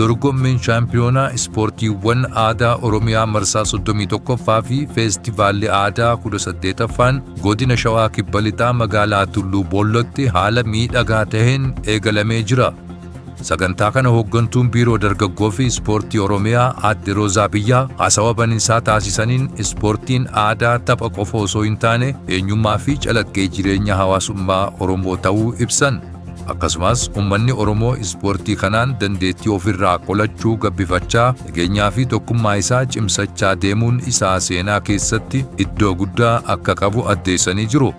Dorgommiin Shaampiyoonaa Ispoortiiwwan Aadaa Oromiyaa marsaa 31ffaa fi Feestivaalli Aadaa 18ffaan Godina Shawaa Kibba Lixaa Magaalaa Tulluu Boollootti haala miidhagaa ta'een eegalamee jira. Sagantaa kana hooggantuun biiroo dargaggoo fi Ispoortii Oromiyaa adda Roozaa Biyyaa haasawaa baniinsaa taasisaniin ispoortiin aadaa tapha qofa osoo hin taane eenyummaa fi calaqqee jireenya hawaasummaa Oromoo ta'uu ibsan. Akkasumas uummanni Oromoo ispoortii kanaan dandeettii ofirraa qolachuu gabbifachaa nageenyaa fi tokkummaa isaa cimsachaa deemuun isaa seenaa keessatti iddoo guddaa akka qabu addeessanii jiru.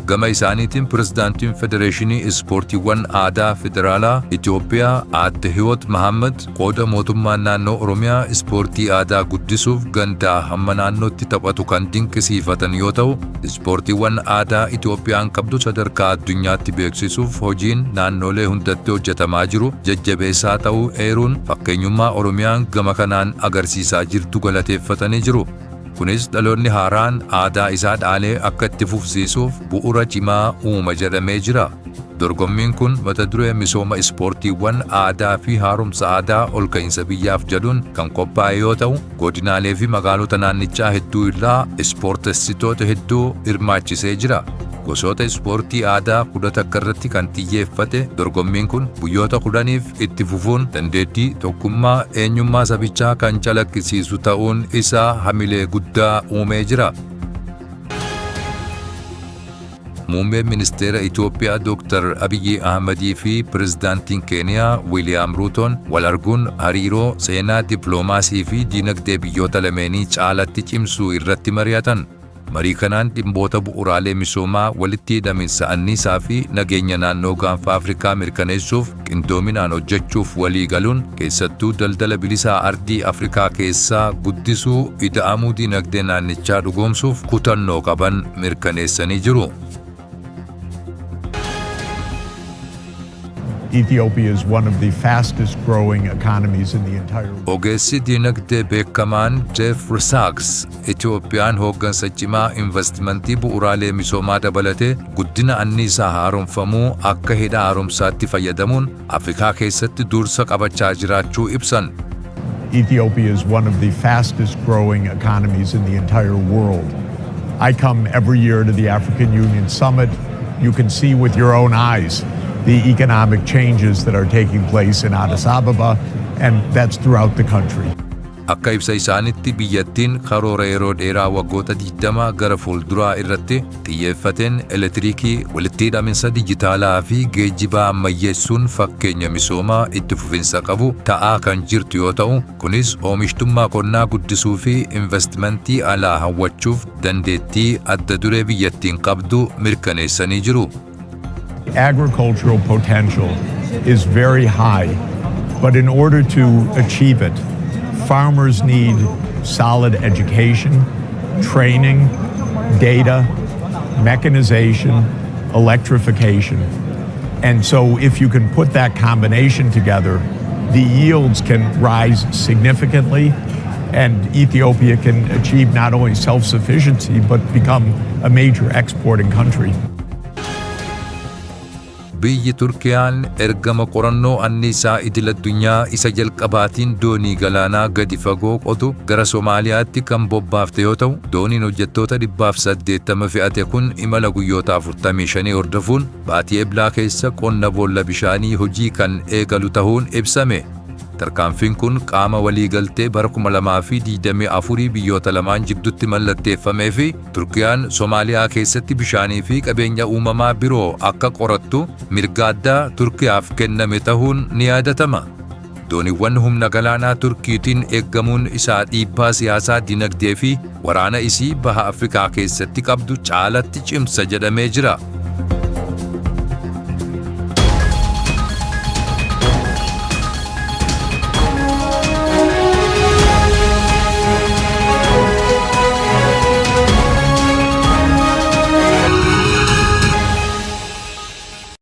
Gama isaaniitiin Pirezidaantiin Federeeshinii Ispoortiiwwan Aadaa Federaalaa Itoophiyaa Aadde Hiwoot Mahammad qooda mootummaan naannoo Oromiyaa ispoortii aadaa guddisuuf gandaa hamma naannootti taphatu kan dinqisiifatan yoo ta'u, ispoortiiwwan aadaa Itoophiyaan qabdu sadarkaa addunyaatti beeksisuuf hojiin naannolee hundatti hojjetamaa jiru jajjabeessaa ta'uu eeruun fakkeenyummaa Oromiyaan gama kanaan agarsiisaa jirtu galateeffatanii jiru. Kunis dhaloonni haaraan aadaa isaa dhaalee akka itti fufsiisuuf bu'uura cimaa uuma jedhamee jira. Dorgommiin kun mata duree misooma ispoortiiwwan aadaa fi haaromsa aadaa ol ka'iinsa biyyaaf jedhuun kan qophaa'e yoo ta'u, godinaalee fi magaalota naannichaa hedduu irraa ispoortessitoota hedduu hirmaachisee jira. Gosoota ispoortii aadaa 10 irratti kan xiyyeeffate dorgommiin kun guyyoota 10f itti fufuun dandeettii tokkummaa eenyummaa sabichaa kan calaqqisiisu ta'uun isaa hamilee guddaa uumee jira. Muummee Ministiraa Itoophiyaa Dr. Abiy Ahimad fi Pirezidaantiin Keeniyaa Wiiliyaam Ruutoon wal arguun hariiroo seenaa dippiloomaasii fi diinagdee biyyoota lameenii caalatti cimsuu irratti mari'atan. Marii kanaan dhimmoota bu'uuraalee misoomaa walitti hidhaminsa anniisaa fi nageenya naannoo Ganfaa Afrikaa mirkaneessuuf qindoominaan hojjechuuf walii galuun keessattuu daldala bilisaa ardii Afrikaa keessaa guddisuu ida'amuu diinagdee naannichaa dhugoomsuuf kutannoo qaban mirkaneessanii jiru. Ethiopia is one of the fastest growing economies in the entire world. Ogeessi diinagdee beekamaan Jeffery Sachs Itoophiyaan hooggansa cimaa investimentii bu'uuraalee misoomaa dabalatee guddina anniisaa haaromfamuu akka hidha haaromsaatti fayyadamuun Afrikaa keessatti dursa qabachaa jiraachuu ibsan. Ethiopia is one of the fastest growing economies in the entire world. I come every year to the African Union Summit. You can see with your own eyes the economic changes that are taking place in Addis Ababa, and that's throughout the country. Akka ibsa isaanitti biyyattiin karoora yeroo dheeraa waggoota 20 gara fuulduraa irratti xiyyeeffateen elektiriikii, walitti hidhaminsa dijitaalaa fi geejjibaa ammayyeessuun fakkeenya misoomaa itti fufinsa qabu ta'aa kan jirtu yoo ta'u, kunis oomishtummaa qonnaa guddisuu fi investimentii alaa hawwachuuf dandeettii adda duree biyyattiin qabdu mirkaneessanii jiru. Agricultural potential is very high, but in order to achieve it, farmers need solid education, training, data, mechanization, electrification. And so if you can put that combination together, the yields can rise significantly and Ethiopia can achieve not only self-sufficiency but become a major exporting country. Biyyi Turkiyaan ergama qorannoo anniisaa idil-addunyaa isa jalqabaatiin doonii galaanaa gadi fagoo qotu gara Somaaliyaatti kan bobbaafte yoo ta'u, dooniin hojjettoota 180 fe'ate kun imala guyyoota 45 hordofuun baatii eblaa keessa qonna boolla bishaanii hojii kan eegalu ta'uun ibsame. Tarkaanfiin kun qaama waliigaltee bara 2024 biyyoota lamaan jidduutti mallatteeffamee fi Turkiyaan Somaaliyaa keessatti bishaanii fi qabeenya uumamaa biroo akka qorattu mirga addaa Turkiyaaf kenname ta'uun ni yaadatama. Dooniiwwan humna galaanaa Turkiitiin eeggamuun isaa dhiibbaa siyaasaa, dinagdee fi waraana isii baha Afrikaa keessatti qabdu caalatti cimsa jedhamee jira.